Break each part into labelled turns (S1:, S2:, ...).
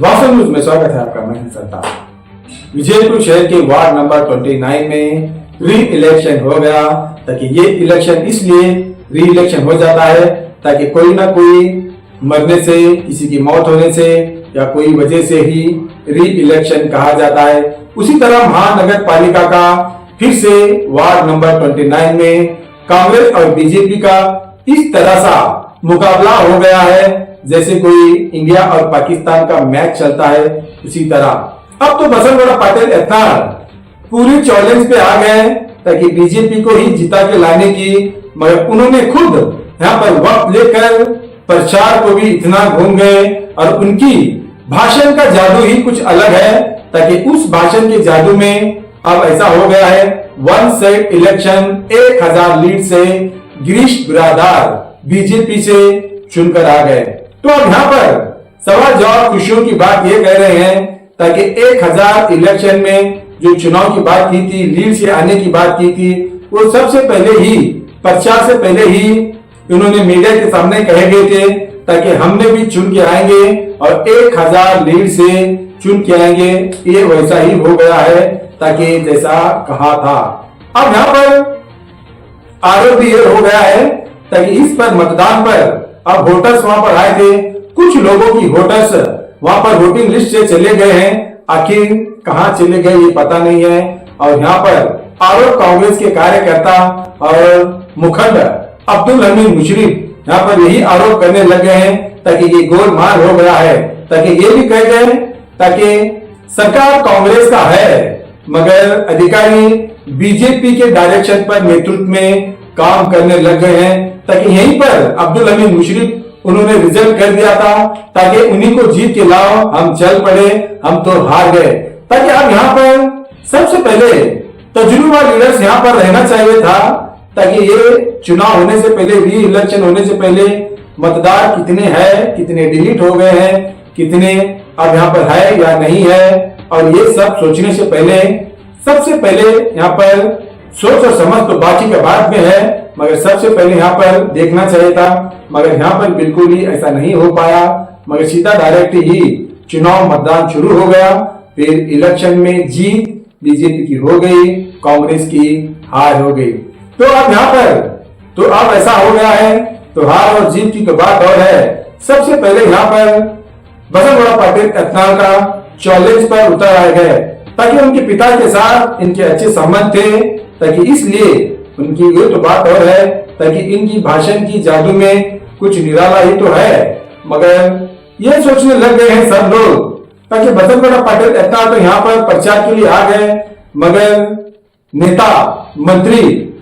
S1: Vasan news में स्वागत है आपका। मैं सरदार। विजयपुर शहर के वार्ड नंबर 29 में री इलेक्शन हो गया। ताकि ये इलेक्शन इसलिए री इलेक्शन हो जाता है ताकि कोई ना कोई मरने से, किसी की मौत होने से या कोई वजह से ही री इलेक्शन कहा जाता है। उसी तरह महानगर पालिका का फिर से वार्ड नंबर 29 में कांग्रेस और बीजेपी का इस तरह सा मुकाबला हो गया है जैसे कोई इंडिया और पाकिस्तान का मैच चलता है। उसी तरह अब तो बसंतगौड़ा पाटिल इतना पूरी चैलेंज पे आ गए ताकि बीजेपी को ही जिता के लाने की, मगर उन्होंने खुद यहाँ पर वक्त लेकर प्रचार को भी इतना घूम गए और उनकी भाषण का जादू ही कुछ अलग है। ताकि उस भाषण के जादू में अब ऐसा हो गया है, वन साइड इलेक्शन 1000 लीड से गिरीश बिरादार बीजेपी से चुनकर आ गए। तो अब यहाँ पर सवाल जवाब खुशियों की बात ये कह रहे हैं ताकि 1000 इलेक्शन में जो चुनाव की बात की थी, लीड से आने की बात की थी, वो सबसे पहले ही प्रचार से पहले ही उन्होंने मीडिया के सामने कहे गए थे ताकि हमने भी चुन के आएंगे और 1000 लीड से चुन के आएंगे। ये वैसा ही हो गया है ताकि जैसा कहा था। अब यहाँ पर आरोप भी ये हो गया है ताकि इस पर मतदान पर अब वोटर्स वहां पर आए थे। कुछ लोगों की वोटर्स वहां पर वोटिंग लिस्ट से चले गए हैं, आखिर कहां चले गए ये पता नहीं है। और यहाँ पर आरोप कांग्रेस के कार्यकर्ता और मुखंड अब्दुल हमीद मुशर्रफ यहाँ पर यही आरोप करने लग गए हैं ताकि ये गोलमाल हो गया है। ताकि ये भी कह गए ताकि सरकार कांग्रेस का है मगर अधिकारी बीजेपी के डायरेक्शन पर नेतृत्व में काम करने लग गए हैं। ताकि यहीं पर अब्दुल हमीद मुशर्रफ उन्होंने रिजल्ट कर दिया था ताकि उन्हीं को जीत के लाओ, हम चल पड़े, हम तो हार गए। ताकि अब यहाँ पर सबसे पहले तजुर्बा लीडर्स यहाँ पर रहना चाहिए था ताकि ये चुनाव होने से पहले, री इलेक्शन होने से पहले मतदार कितने हैं, कितने डिलीट हो गए हैं, कितने अब यहाँ पर है या नहीं है, और ये सब सोचने से पहले सबसे पहले यहाँ पर सोच और समझ तो बाकी का बाद में है, मगर सबसे पहले यहाँ पर देखना चाहिए था। मगर यहाँ पर बिल्कुल ही ऐसा नहीं हो पाया, मगर सीधा डायरेक्ट ही चुनाव मतदान शुरू हो गया। फिर इलेक्शन में जीत बीजेपी की हो गई, कांग्रेस की हार हो गई। तो अब यहाँ पर तो अब ऐसा हो गया है, तो हार और जीत की तो बात और है। सबसे पहले यहाँ पर बसंतगौड़ा पाटिल एथनाल का चैलेंज पर उतर आए गए ताकि उनके पिता के साथ इनके अच्छे संबंध थे। ताकि इसलिए उनकी ये तो बात और है ताकि इनकी भाषण की जादू में कुछ निराला ही तो है। मगर ये सोचने लग गए हैं सब लोग ताकि बसंतगौड़ा पाटिल इतना तो यहाँ पर प्रचार के लिए आ गए, मगर नेता मंत्री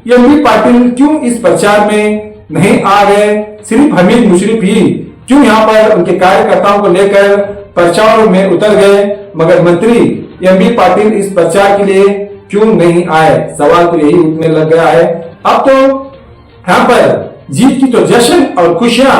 S1: एमबी पाटिल क्यों इस प्रचार में नहीं आ गए। सिर्फ हमीद मुशर्रफ ही क्यों यहाँ पर उनके कार्यकर्ताओं को लेकर प्रचार में उतर गए, मगर मंत्री एमबी पाटिल इस प्रचार के लिए क्यों नहीं आए। सवाल तो यही उठने लग गया है। अब तो यहाँ पर जीत की तो जश्न और खुशियां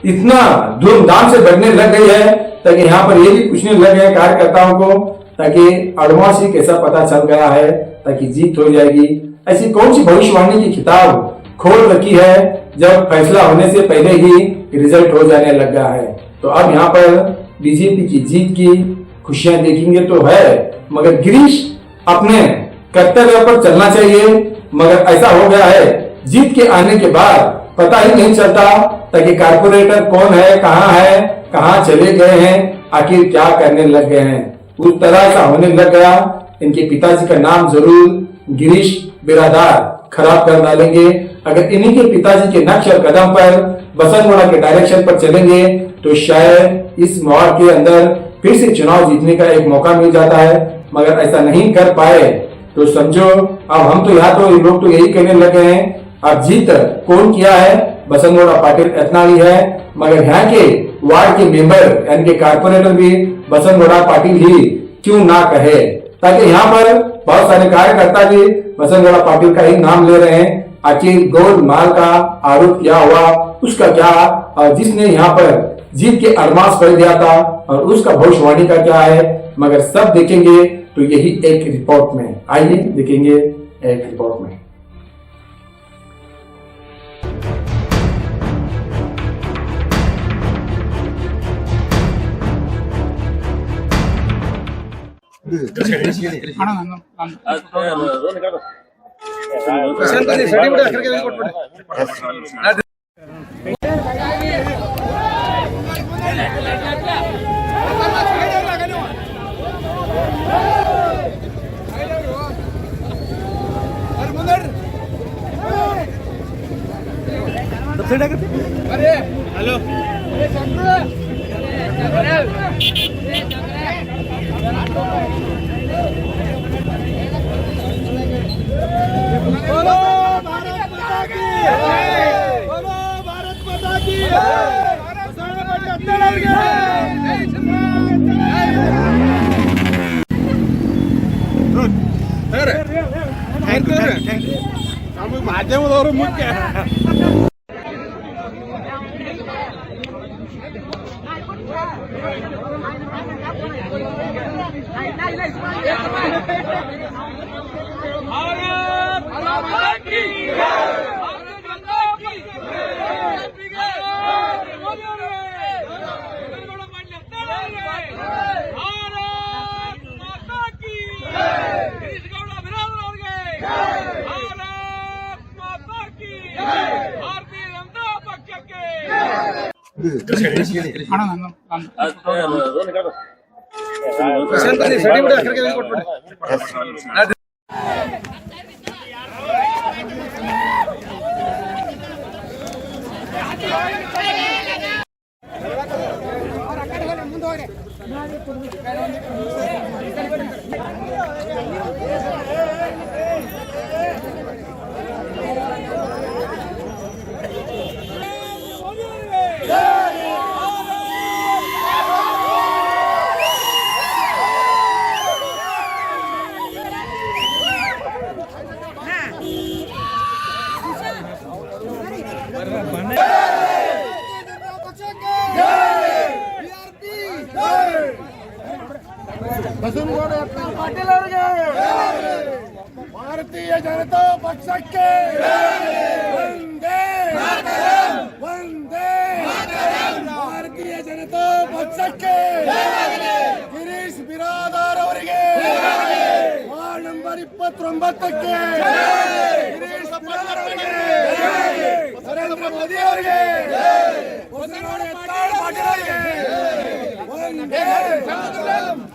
S1: इतना धूमधाम से बढ़ने लग गई है ताकि यहाँ पर ये भी पूछने लग गए कार्यकर्ताओं को ताकि एडवांस ही कैसा पता चल गया है ताकि जीत हो जाएगी। ऐसी कौन सी भविष्यवाणी की किताब खोल रखी है जब फैसला होने से पहले ही रिजल्ट हो जाने लग गया है। तो अब यहाँ पर बीजेपी की जीत की खुशियां देखेंगे तो है, मगर गिरीश अपने कर्तव्य पर चलना चाहिए। मगर ऐसा हो गया है जीत के आने के बाद पता ही नहीं चलता ताकि कारपोरेटर कौन है, कहाँ चले गए हैं, आखिर क्या करने लग गए हैं। उस तरह का होने लग गया। इनके पिताजी का नाम जरूर गिरीश बिरादार खराब कर डालेंगे। अगर इन्हीं के पिताजी के नक्श और कदम पर बसंतगौड़ा के डायरेक्शन पर चलेंगे तो शायद इस वार्ड के अंदर फिर से चुनाव जीतने का एक मौका मिल जाता है। मगर ऐसा नहीं कर पाए तो समझो अब हम तो यहाँ तो लोग तो यही कहने लगे हैं अब जीत कौन किया है, बसंतगौड़ा पाटिल इतना ही है। मगर यहाँ के वार्ड के मेंबर यानी के कारपोरेटर भी बसंतगौड़ा पाटिल ही क्यों ना कहे, ताकि यहाँ पर बहुत सारे कार्यकर्ता भी बसंतगौड़ा पाटिल का ही नाम ले रहे हैं। आखिर गोलमाल का आरोप क्या हुआ, उसका क्या, और जिसने यहाँ पर जीत के अरमास कर दिया था और उसका भविष्यवाणी का क्या है, मगर सब देखेंगे तो यही एक रिपोर्ट में। आइए देखेंगे एक रिपोर्ट में।
S2: ಹಲೋ बोलो भारत माता की जय, बोलो भारत माता की जय माध्यमदವರು ಮುಖ್ಯ भारतीय जनता पक्ष के वंदे वंदे भारतीय जनता पक्ष के ಗಿರೀಶ್ ಬಿರಾದಾರ್ ಅವರಿಗೆ ವಾರ್ಡ್ ನಂಬರ್ 29 ಕ್ಕೆ ಗಿರೀಶ್ ಬಿರಾದಾರ್ ಅವರಿಗೆ ನರೇಂದ್ರ ಮೋದಿ ಅವರಿಗೆ ಬಸವರಾಜ ಪಾಟೀಲ್ ಅವರಿಗೆ वंदे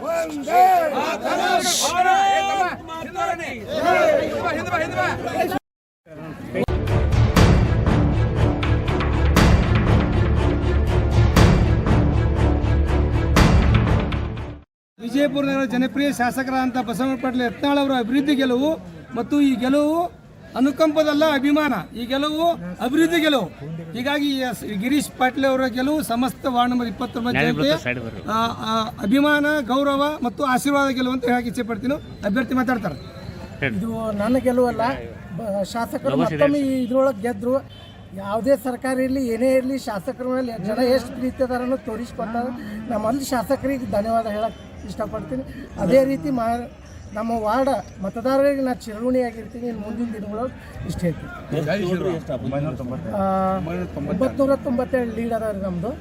S2: वंदे ವಿಜಯಪುರ ನಗರ ಜನಪ್ರಿಯ ಶಾಸಕರಾದಂಥ ಬಸವರಾಜ ಪಾಟೀಲ್ ಯತ್ನಾಳ್ ಅವರ ಅಭಿವೃದ್ಧಿ ಗೆಲುವು ಮತ್ತು ಈ ಗೆಲುವು ಅನುಕಂಪದಲ್ಲ ಅಭಿಮಾನ, ಈ ಗೆಲುವು ಅಭಿವೃದ್ಧಿ ಗೆಲುವು. ಹೀಗಾಗಿ ಗಿರೀಶ್ ಪಾಟೀಲ್ ಅವರ ಗೆಲುವು ಸಮಸ್ತ ವಾರ್ಡ್ ನಂಬರ್ 29 ಅಭಿಮಾನ, ಗೌರವ ಮತ್ತು ಆಶೀರ್ವಾದ ಗೆಲುವು ಅಂತ ಹೇಳಕ್ಕೆ ಇಚ್ಛೆ ಪಡ್ತೀನಿ. ಅಭ್ಯರ್ಥಿ ಮಾತಾಡ್ತಾರೆ.
S3: ಇದು ನನ್ನ ಗೆಲುವಲ್ಲ, ಶಾಸಕರು ಮತ್ತೊಮ್ಮೆ ಇದ್ರೊಳಗೆ ಗೆದ್ರು. ಯಾವುದೇ ಸರ್ಕಾರ ಇರಲಿ ಏನೇ ಇರಲಿ ಶಾಸಕರ ಮೇಲೆ ಜನ ಎಷ್ಟು ಪ್ರೀತಿ ಅದಾರನ್ನು ತೋರಿಸ್ಕೊಡ್ತಾರೆ. ನಮ್ಮಲ್ಲಿ ಶಾಸಕರಿಗೆ ಧನ್ಯವಾದ ಹೇಳಕ್ಕೆ ಇಷ್ಟಪಡ್ತೀನಿ. ಅದೇ ರೀತಿ ನಮ್ಮ ವಾರ್ಡ್ ಮತದಾರರಿಗೆ ನಾನು ಚಿರಋಣಿಯಾಗಿರ್ತೀನಿ. ಮುಂದಿನ ದಿನಗಳೊಳಗೆ ಇಷ್ಟ ಹೇಳ್ತೀನಿ. 997 ಲೀಡ್ ಅದ ರೀ ನಮ್ಮದು.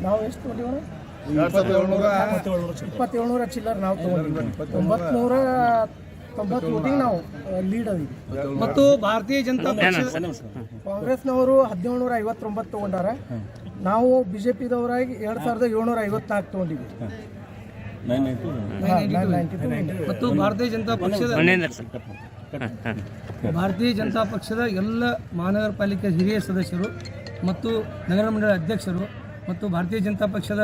S3: ನಾವು ಎಷ್ಟು ತೊಗೊಂಡಿವಿ? 2700 ಚಿಲ್ಲರ್ ನಾವು ತೊಗೊಂಡಿವಿ. 990 ವೋಟಿಂಗ್ ನಾವು ಲೀಡ್ ಅದೀವಿ.
S2: ಮತ್ತು ಭಾರತೀಯ ಜನತಾ
S3: ಕಾಂಗ್ರೆಸ್ನವರು 1759 ತೊಗೊಂಡಾರ. ನಾವು ಬಿಜೆಪಿದವರಾಗಿ 2754 ತೊಗೊಂಡಿವಿ.
S2: ಮತ್ತು ಭಾರತೀಯ ಜನತಾ ಪಕ್ಷದ ಎಲ್ಲ ಮಹಾನಗರ ಪಾಲಿಕೆ ಹಿರಿಯ ಸದಸ್ಯರು ಮತ್ತು ನಗರ ಮಂಡಳ ಅಧ್ಯಕ್ಷರು ಮತ್ತು ಭಾರತೀಯ ಜನತಾ ಪಕ್ಷದ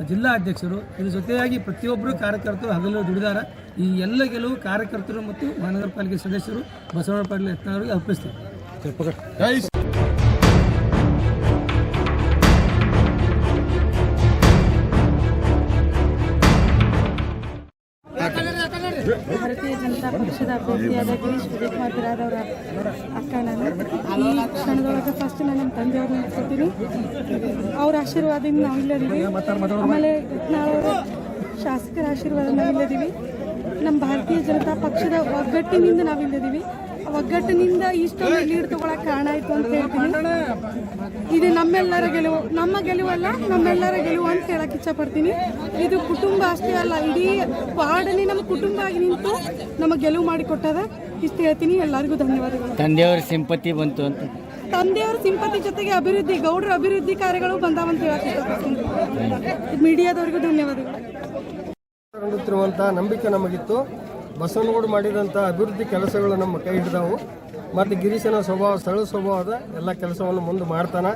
S2: ಜಿಲ್ಲಾ ಅಧ್ಯಕ್ಷರು ಇದ್ರ ಜೊತೆಯಾಗಿ ಪ್ರತಿಯೊಬ್ಬರು ಕಾರ್ಯಕರ್ತರು ಹಗಲು ದುಡಿದಾರ. ಈ ಎಲ್ಲ ಗೆಲುವು ಕಾರ್ಯಕರ್ತರು ಮತ್ತು ಮಹಾನಗರ ಪಾಲಿಕೆ ಸದಸ್ಯರು ಬಸವರಾಜ ಪಾಟೀಲ್ ಯತ್ನಾಳ್ ಅವರಿಗೆ ಅರ್ಪಿಸ್ತಾರೆ.
S4: ಭಾರತೀಯ ಜನತಾ ಪಕ್ಷದ ಅಭ್ಯರ್ಥಿಯಾದ ಗಿರೀಶ್ ಬಿರಾದಾರ್ ಅವರ ಅಕ್ಕ ನಾನು. ಈ ಕ್ಷಣದೊಳಗೆ ಫಸ್ಟ್ ನಾನು ನಮ್ಮ ತಂದೆಯವ್ರನ್ನ ನೆನೆಸ್ಕೊತೀನಿ. ಅವ್ರ ಆಶೀರ್ವಾದದಿಂದ ನಾವಿಲ್ಲದೀವಿ. ಆಮೇಲೆ ನಾವರ ಶಾಸಕರ ಆಶೀರ್ವಾದ ನಾವಿಲ್ಲದೀವಿ. ನಮ್ಮ ಭಾರತೀಯ ಜನತಾ ಪಕ್ಷದ ಒಗ್ಗಟ್ಟಿನಿಂದ ನಾವಿಲ್ಲದೀವಿ. ಒಗ್ಗಟ್ಟಿನಿಂದ ಇಷ್ಟೊಂದು ಲೀಡ್ ತಗೊಳಕ್ ಕಾರಣ ಆಯ್ತು ಅಂತ ಹೇಳ್ತೀನಿ. ಇದು ನಮ್ಮೆಲ್ಲರ ಗೆಲುವು, ನಮ್ಮ ಗೆಲುವಲ್ಲ ನಮ್ಮೆಲ್ಲರ ಗೆಲುವು ಅಂತ ಹೇಳಕ್ ಇಚ್ಛಪಡ್ತೀನಿ. ಇದು ಕುಟುಂಬ ಅಷ್ಟೇ ಅಲ್ಲ, ಇಡೀ ವಾರ್ಡಲ್ಲಿ ನಮ್ಮ ಕುಟುಂಬ ಆಗಿ ನಿಂತು ನಮಗೆ ಗೆಲುವು ಮಾಡಿಕೊಟ್ಟದ. ಇಷ್ಟು ಹೇಳ್ತೀನಿ. ಎಲ್ಲರಿಗೂ ಧನ್ಯವಾದಗಳು.
S5: ತಂದೆಯವರ ಸಿಂಪತಿ ಬಂತು ಅಂತ.
S4: ತಂದೆಯವರ ಸಿಂಪತಿ ಜೊತೆಗೆ ಅಭಿವೃದ್ಧಿ, ಗೌಡ್ರ ಅಭಿವೃದ್ಧಿ ಕಾರ್ಯಗಳು ಬಂದಾವಂತ ಹೇಳಕ್ ಇಷ್ಟಪಡ್ತೀನಿ. ಮೀಡಿಯಾದವರಿಗೂ ಧನ್ಯವಾದಗಳು.
S3: ಕಂಡುತ್ತಿರುವಂಥ ನಂಬಿಕೆ ನಮಗಿತ್ತು. ಬಸವನಗೌಡ ಮಾಡಿದಂಥ ಅಭಿವೃದ್ಧಿ ಕೆಲಸಗಳು ನಮ್ಮ ಕೈ ಹಿಡಿದವು. ಮತ್ತು ಗಿರೀಶನ ಸ್ವಭಾವ ಸರಳ ಸ್ವಭಾವದ ಎಲ್ಲ ಕೆಲಸವನ್ನು ಮುಂದೆ ಮಾಡ್ತಾನೆ.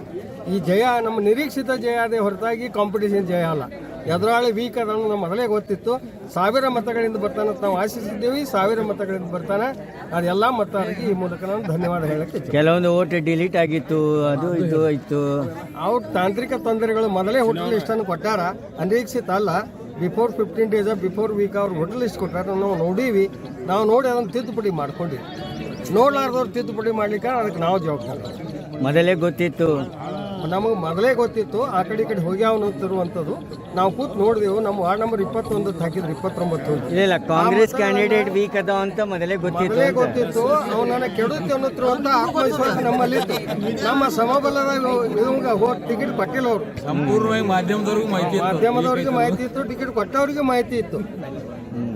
S3: ಈ ಜಯ ನಮ್ಮ ನಿರೀಕ್ಷಿತ ಜಯ ಅದೇ ಹೊರತಾಗಿ ಕಾಂಪಿಟೇಷನ್ ಜಯ ಅಲ್ಲ. ಎದುರಾಳಿ ವೀಕ್ ಅದನ್ನು ನಮ್ಮ ಮೊದಲೇ ಗೊತ್ತಿತ್ತು. 1000 ಮತಗಳಿಂದ ಬರ್ತಾನೆ ಅಂತ ನಾವು ಆಶಿಸಿದ್ದೀವಿ. 1000 ಮತಗಳಿಂದ ಬರ್ತಾನೆ. ಅದೆಲ್ಲ ಮತದಾರರಿಗೆ ಈ ಮೂಲಕ ನಾನು ಧನ್ಯವಾದ ಹೇಳಕ್ಕೆ
S5: ಕೆಲವೊಂದು ಓಟ್ ಡಿಲೀಟ್ ಆಗಿತ್ತು, ಅದು ಇದು ಇತ್ತು.
S3: ಅವ್ರ ತಾಂತ್ರಿಕ ತೊಂದರೆಗಳು ಮೊದಲೇ ಹೋಟೆಲ್ ಲಿಸ್ಟನ್ನು ಕೊಟ್ಟಾರ, ಅನಿರೀಕ್ಷಿತ ಅಲ್ಲ. ಬಿಫೋರ್ 15 ಡೇಸ್ ಬಿಫೋರ್ ವೀಕ್ ಅವ್ರು ಹೋಟೆಲ್ ಲಿಸ್ಟ್ ಕೊಟ್ಟಾರ. ನಾವು ನೋಡೀವಿ, ನಾವು ನೋಡಿ ಅದನ್ನು ತಿದ್ದುಪಡಿ ಮಾಡ್ಕೊಂಡಿವಿ. ನೋಡ್ಲಾರ್ದವ್ರು ತಿದ್ದುಪಡಿ ಮಾಡ್ಲಿಕ್ಕೆ ಅದಕ್ಕೆ ನಾವು ಜವಾಬ್ದಾರಿ.
S5: ಮೊದಲೇ ಗೊತ್ತಿತ್ತು,
S3: ನಮಗೆ ಮೊದಲೇ ಗೊತ್ತಿತ್ತು. ಆ ಕಡೆ ಈ ಕಡೆ ಹೋಗ್ಯಾವನ್ನುತ್ತಿರುವಂಥದ್ದು ನಾವು ಕೂತ್ ನೋಡಿದೆವು. ನಮ್ಮ ವಾರ್ಡ್ ನಂಬರ್ 21 ಹಾಕಿದ್ರು, 29
S5: ಇಲ್ಲ ಕ್ಕಾಂಗ್ರೆಸ್ ಕ್ಯಾಂಡಿಡೇಟ್ ವೀಕ್ ಅದಾವ ಅಂತ ಮೊದಲೇ
S3: ಗೊತ್ತಿತ್ತು. ನಾವು ನನಗೆ ಕೆಡುತ್ತೆ ಅನ್ನುತ್ತಿರುವಂಥ ಆತ್ಮವಿಶ್ವಾಸ ನಮ್ಮಲ್ಲಿತ್ತು. ನಮ್ಮ ಸಮಬಲದ ಇವಾಗ ಟಿಕೆಟ್ ಕೊಟ್ಟಿಲ್ಲ ಅವರು.
S6: ಸಂಪೂರ್ಣವಾಗಿ
S3: ಮಾಧ್ಯಮದವರಿಗೆ ಮಾಹಿತಿ ಇತ್ತು, ಟಿಕೆಟ್ ಕೊಟ್ಟವರಿಗೆ ಮಾಹಿತಿ ಇತ್ತು.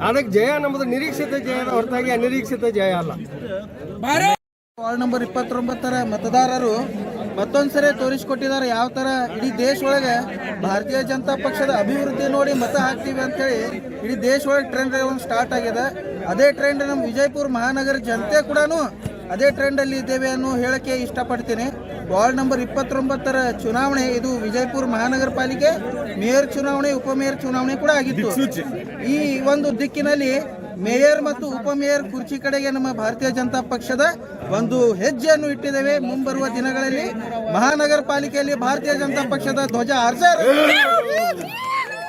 S3: ಅದಕ್ಕೆ ಜಯ ನಮ್ಮದು ನಿರೀಕ್ಷಿತ ಜಯದ ಹೊರತಾಗಿ ಅನಿರೀಕ್ಷಿತ ಜಯ ಅಲ್ಲ.
S7: ವಾರ್ಡ್ ನಂಬರ್ 29ರ ಮತದಾರರು ಮತ್ತೊಂದ್ಸರಿ ತೋರಿಸಿಕೊಟ್ಟಿದ್ದಾರೆ ಯಾವ ಥರ ಇಡೀ ದೇಶ ಒಳಗೆ ಭಾರತೀಯ ಜನತಾ ಪಕ್ಷದ ಅಭಿವೃದ್ಧಿ ನೋಡಿ ಮತ ಹಾಕ್ತೀವಿ ಅಂತೇಳಿ ಇಡೀ ದೇಶ ಒಳಗೆ ಟ್ರೆಂಡ್ ಒಂದು ಸ್ಟಾರ್ಟ್ ಆಗಿದೆ. ಅದೇ ಟ್ರೆಂಡ್ ನಮ್ಮ ವಿಜಯಪುರ ಮಹಾನಗರ ಜನತೆ ಕೂಡ ಅದೇ ಟ್ರೆಂಡಲ್ಲಿ ಇದ್ದೇವೆ ಅನ್ನೋ ಹೇಳಕ್ಕೆ ಇಷ್ಟಪಡ್ತೀನಿ. ವಾರ್ಡ್ ನಂಬರ್ 29ರ ಚುನಾವಣೆ ಇದು ವಿಜಯಪುರ ಮಹಾನಗರ ಪಾಲಿಕೆ ಮೇಯರ್ ಚುನಾವಣೆ, ಉಪಮೇಯರ್ ಚುನಾವಣೆ ಕೂಡ ಆಗಿತ್ತು. ಈ ಒಂದು ದಿಕ್ಕಿನಲ್ಲಿ ಮೇಯರ್ ಮತ್ತು ಉಪಮೇಯರ್ ಕುರ್ಚಿ ಕಡೆಗೆ ನಮ್ಮ ಭಾರತೀಯ ಜನತಾ ಪಕ್ಷದ ಒಂದು ಹೆಜ್ಜೆಯನ್ನು ಇಟ್ಟಿದ್ದೇವೆ. ಮುಂಬರುವ ದಿನಗಳಲ್ಲಿ ಮಹಾನಗರ ಪಾಲಿಕೆಯಲ್ಲಿ ಭಾರತೀಯ ಜನತಾ ಪಕ್ಷದ ಧ್ವಜ ಹಾರಿಸ